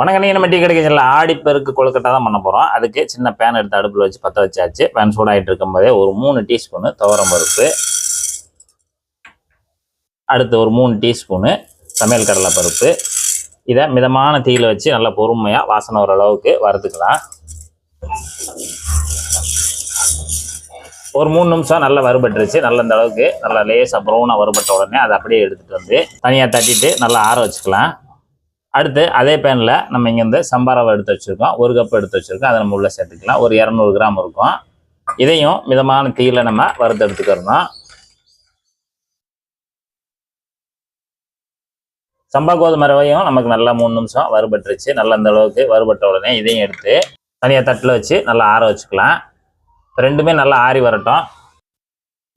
வணக்கம். நம்ம டீ கிடைக்கல ஆடிப்பெருக்கு கொழுக்கட்டை தான் பண்ண போகிறோம். அதுக்கு சின்ன பேன் எடுத்து அடுப்பில் வச்சு பற்ற வச்சாச்சு. பேன் சூடாகிட்டு இருக்கும்போதே ஒரு 3 டீஸ்பூனு துவரம் பருப்பு, அடுத்து ஒரு 3 டீஸ்பூனு சமையல் கடலை பருப்பு. இதை மிதமான தீயில் வச்சு நல்லா பொறுமையாக வாசனை வர அளவுக்கு வறுத்துக்கலாம். ஒரு 3 நிமிஷம் நல்லா வறுபட்டுருச்சு. நல்ல இந்த அளவுக்கு நல்லா லேசாக ப்ரௌனாக வறுபட்ட உடனே அதை அப்படியே எடுத்துகிட்டு வந்து தனியாக தட்டிட்டு நல்லா ஆற வச்சுக்கலாம். அடுத்து அதே பேனில் நம்ம இங்கேருந்து சம்பா ரவை எடுத்து வச்சுருக்கோம். 1 கப் எடுத்து வச்சுருக்கோம். அதை நம்ம உள்ளே சேர்த்துக்கலாம். ஒரு 200 கிராம் இருக்கும். இதையும் மிதமான தீயில் நம்ம வறுத்து எடுத்துக்கிறோம். சம்பா கோதுமை ரவையும் நமக்கு நல்லா 3 நிமிஷம் வறுபட்டுருச்சு. நல்லா இந்த அளவுக்கு வறுபட்ட உடனே இதையும் எடுத்து தனியாக தட்டில் வச்சு நல்லா ஆற வச்சுக்கலாம். ரெண்டுமே நல்லா ஆறி வரட்டும்.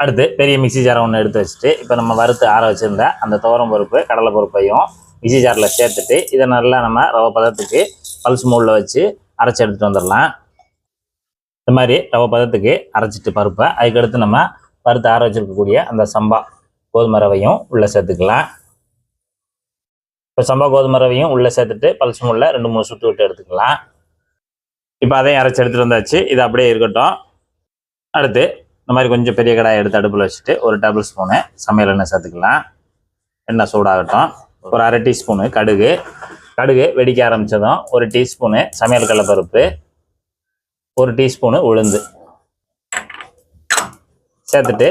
அடுத்து பெரிய மிக்சி ஜாரை ஒன்று எடுத்து வச்சுட்டு இப்போ நம்ம வறுத்து ஆற வச்சுருந்த அந்த துவரம் பருப்பு கடலை பருப்பையும் மிக்சி ஜாரில் சேர்த்துட்டு இதை நல்லா நம்ம ரவை பதத்துக்கு பல்ஸ் மோடில் வச்சு அரைச்சி எடுத்துகிட்டு வந்துடலாம். இந்த மாதிரி ரவை பதத்துக்கு அரைச்சிட்டு பருப்பை அதுக்கடுத்து நம்ம வறுத்து ஆற வச்சுருக்கக்கூடிய அந்த சம்பா கோதுமை ரவையும் உள்ளே சேர்த்துக்கலாம். இப்போ சம்பா கோதுமை ரவையும் உள்ளே சேர்த்துட்டு பல்ஸ் மோடில் 2-3 சுற்று விட்டு எடுத்துக்கலாம். இப்போ அதையும் அரைச்சி எடுத்துகிட்டு வந்தாச்சு. இது அப்படியே இருக்கட்டும். அடுத்து இந்த மாதிரி கொஞ்சம் பெரிய கடாயை எடுத்து அடுப்பில் வச்சுட்டு ஒரு டேபிள் ஸ்பூனு சமையல் எண்ணெய் சேர்த்துக்கலாம். எண்ணெய் சூடாகட்டும். ஒரு 1/2 டீஸ்பூனு கடுகு வெடிக்க ஆரம்பித்ததும் 1 டீஸ்பூனு சமையல் கடலை பருப்பு, 1 டீஸ்பூனு உளுந்து சேர்த்துட்டு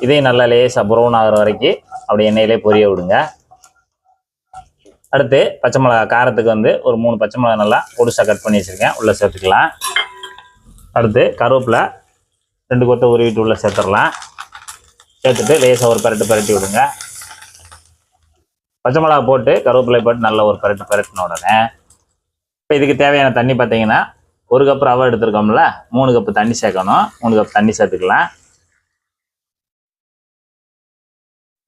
இதையும் நல்லா லேசாக ப்ரௌன் ஆகிற வரைக்கும் அப்படி எண்ணெயிலே பொரிய விடுங்க. அடுத்து பச்சை மிளகா காரத்துக்கு வந்து ஒரு 3 பச்சை மிளகா நல்லா பொடிசாக கட் பண்ணி வச்சுருக்கேன், உள்ளே சேர்த்துக்கலாம். அடுத்து கருவேப்பிலை 2 கொத்தை உருவிட்டு உள்ளே சேர்த்துடலாம். சேர்த்துட்டு லேசாக ஒரு பரட்டி விடுங்க. பச்சை மிளகா போட்டு கருவேப்பிலை போட்டு நல்லா ஒரு பரட்டின உடனே இப்போ இதுக்கு தேவையான தண்ணி பார்த்தீங்கன்னா 1 கப் ரவை எடுத்துருக்கோம்ல, 3 கப்பு தண்ணி சேர்க்கணும். 3 கப் தண்ணி சேர்த்துக்கலாம்.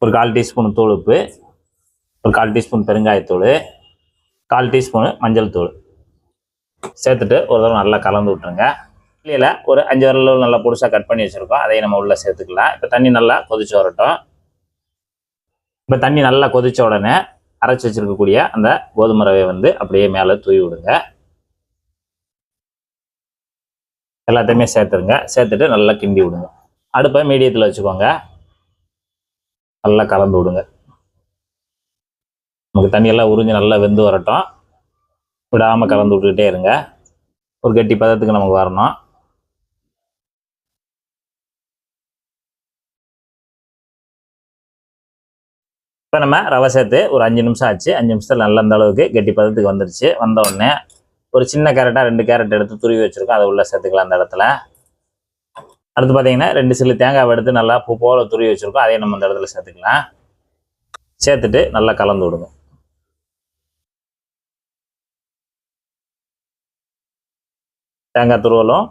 ஒரு 1/4 டீஸ்பூன் தூள் உப்பு, ஒரு 1/4 டீஸ்பூன் பெருங்காயத்தூள், 1/4 டீஸ்பூன் மஞ்சள் தூள் சேர்த்துட்டு ஒரு தடவை நல்லா கலந்து விட்டுருங்க. இல்லையில ஒரு 5 விரல் நல்லா பொடிசாக கட் பண்ணி வச்சுருக்கோம், அதையும் நம்ம உள்ளே சேர்த்துக்கலாம். இப்போ தண்ணி நல்லா கொதிச்சு வரட்டும். இப்போ தண்ணி நல்லா கொதிச்ச உடனே அரைச்சி வச்சுருக்கக்கூடிய அந்த கோதுமை ரவையை வந்து அப்படியே மேலே தூவி விடுங்க. எல்லாத்தையுமே சேர்த்துருங்க. சேர்த்துட்டு நல்லா கிண்டி விடுங்க. அடுப்பை மீடியத்தில் வச்சுக்கோங்க. நல்லா கலந்து விடுங்க. நமக்கு தண்ணியெல்லாம் உறிஞ்சி நல்லா வெந்து வரட்டும். விடாமல் கலந்து விட்டுக்கிட்டே இருங்க. ஒரு கெட்டி பதத்துக்கு நமக்கு வரணும். இப்போ நம்ம ரவை சேர்த்து ஒரு 5 நிமிஷம் ஆச்சு. 5 நிமிஷத்தில் நல்ல அந்த அளவுக்கு கெட்டி பதத்துக்கு வந்துருச்சு. வந்த உடனே ஒரு சின்ன கேரட்டாக 2 கேரட் எடுத்து துருவி வச்சுருக்கோம், அதை உள்ளே சேர்த்துக்கலாம். அந்த இடத்துல அடுத்து பார்த்தீங்கன்னா 2 சில்லு தேங்காய் எடுத்து நல்லா பூ போல துருவி வச்சுருக்கோம், அதையும் நம்ம அந்த இடத்துல சேர்த்துக்கலாம். சேர்த்துட்டு நல்லா கலந்து விடுங்க. தேங்காய் துருவலும்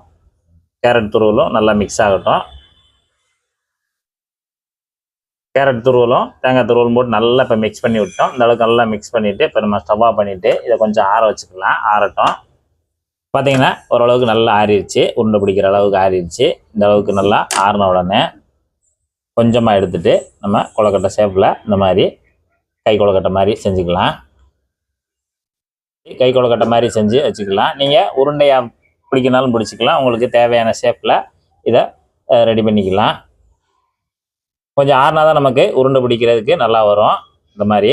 கேரட் துருவலும் நல்லா மிக்ஸ் ஆகட்டும். கேரட் துருவலும் தேங்காய் துருவலும் போட்டு நல்லா இப்போ மிக்ஸ் பண்ணி விட்டோம். இந்த அளவுக்கு நல்லா மிக்ஸ் பண்ணிவிட்டு இப்போ நம்ம ஸ்டவ் ஆஃப் பண்ணிவிட்டு இதை கொஞ்சம் ஆற வச்சுக்கலாம். ஆறட்டும். பார்த்தீங்கன்னா ஓரளவுக்கு நல்லா ஆறிடுச்சு. உருண்டை பிடிக்கிற அளவுக்கு ஆறிடுச்சு. இந்த அளவுக்கு நல்லா ஆறின உடனே கொஞ்சமாக எடுத்துகிட்டு நம்ம கொழுக்கட்டை ஷேப்பில் இந்த மாதிரி கை கொழுக்கட்டை மாதிரி செஞ்சுக்கலாம். கை கொழுக்கட்டை மாதிரி செஞ்சு வச்சுக்கலாம். நீங்கள் உருண்டையாக பிடிக்கினாலும் பிடிச்சிக்கலாம். உங்களுக்கு தேவையான ஷேப்பில் இதை ரெடி பண்ணிக்கலாம். கொஞ்சம் ஆறுனா தான் நமக்கு உருண்டை பிடிக்கிறதுக்கு நல்லா வரும். இந்த மாதிரி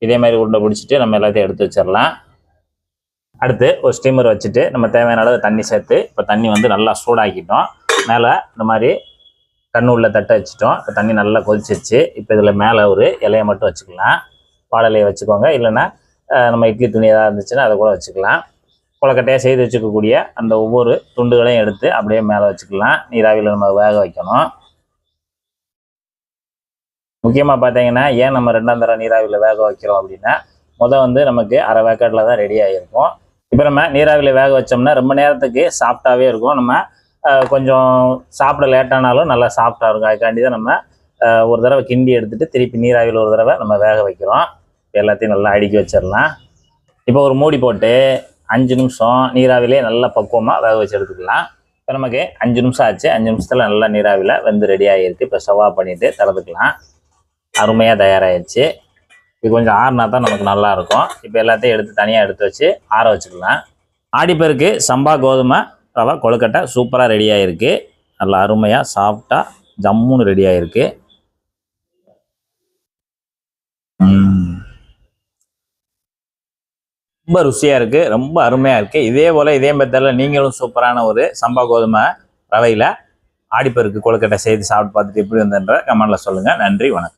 இதே மாதிரி உருண்டை பிடிச்சிட்டு நம்ம எல்லாத்தையும் எடுத்து வச்சிடலாம். அடுத்து ஒரு ஸ்டீமர் வச்சுட்டு நம்ம தேவையான அளவு தண்ணி சேர்த்து இப்போ தண்ணி வந்து நல்லா சூடாக்கிட்டோம். மேலே இந்த மாதிரி கண்ணு உள்ள தட்டை வச்சுட்டோம். இப்போ தண்ணி நல்லா கொதிச்சிருச்சு. இப்போ இதில் மேலே ஒரு இலையை மட்டும் வச்சுக்கலாம். வாழை இலையை வச்சுக்கோங்க. இல்லைன்னா நம்ம இட்லி துணி ஏதாவது இருந்துச்சுன்னா அதை கூட வச்சுக்கலாம். கொழுக்கட்டையாக செய்து வச்சுக்கக்கூடிய அந்த ஒவ்வொரு துண்டுகளையும் எடுத்து அப்படியே மேலே வச்சுக்கலாம். நீராவியில் நம்ம வேக வைக்கணும். முக்கியமாக பார்த்தீங்கன்னா ஏன் நம்ம 2ஆம் தர நீராவியில் வேக வைக்கிறோம் அப்படின்னா வந்து நமக்கு அரை வேக்காட்டில் தான் ரெடி ஆகிருக்கும். இப்போ நம்ம நீராவியில் வேக வச்சோம்னா ரொம்ப நேரத்துக்கு சாஃப்டாகவே இருக்கும். நம்ம கொஞ்சம் சாப்பிட லேட்டானாலும் நல்லா சாஃப்டாக இருக்கும். அதுக்காண்டி தான் நம்ம ஒரு தடவை கிண்டி எடுத்துகிட்டு திருப்பி நீராவியில் ஒரு தடவை நம்ம வேக வைக்கிறோம். எல்லாத்தையும் நல்லா அடுக்கி வச்சிடலாம். இப்போ ஒரு மூடி போட்டு 5 நிமிஷம் நீராவிலே நல்லா பக்குவமாக வேக வச்சு எடுத்துக்கலாம். இப்போ நமக்கு 5 நிமிஷம் ஆச்சு. 5 நிமிஷத்தில் நல்லா நீராவியில் வெந்து ரெடி ஆகிருக்கு. இப்போ ஸ்டவ் ஆஃப் பண்ணிவிட்டு திறந்துக்கலாம். அருமையாக தயாராகிடுச்சு. இது கொஞ்சம் ஆறுனா தான் நமக்கு நல்லா இருக்கும். இப்போ எல்லாத்தையும் எடுத்து தனியாக எடுத்து வச்சு ஆற வச்சுக்கலாம். ஆடிப்பருக்கு சம்பா கோதுமை ரவை கொழுக்கட்டை சூப்பராக ரெடி ஆகிருக்கு. நல்லா அருமையாக சாஃப்டாக ஜம்முன்னு ரெடி ஆகிருக்கு. ரொம்ப ருசியாக இருக்குது, ரொம்ப அருமையாக இருக்குது. இதே போல் இதே மெத்தடில் நீங்களும் சூப்பரான ஒரு சம்பா கோதுமை ரவையில் ஆடிப்பருக்கு கொழுக்கட்டை செய்து சாப்பிட்டு பார்த்துட்டு எப்படி வந்ததுன்ற கமெண்ட்டில் சொல்லுங்கள். நன்றி, வணக்கம்.